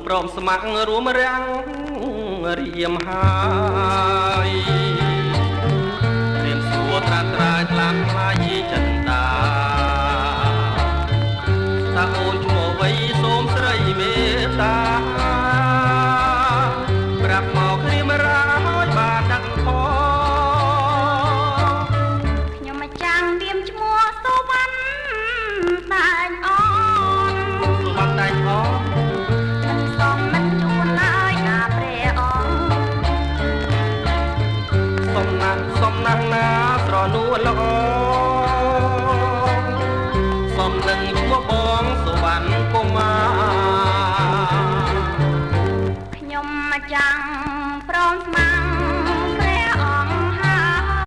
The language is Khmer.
ព្រមស្ម័គ្ររួមរាំងរៀមហើយរៀមសួរត្រាត្រាយថ្លាមថ្លៃចិន្តាតាអូនឈ្មោះអ្វីសូមស្រីមេត្តាប្រាប់មករៀមរាហើយបានដឹងផងខ្ញុំមកចាំរៀមឈ្មោះសុវណ្ណតែងអូនសុវណ្ណតែងអូនសូមមិនជួនឡើយណាព្រះអង្គសំណាស់ណាស្រនួលល្អ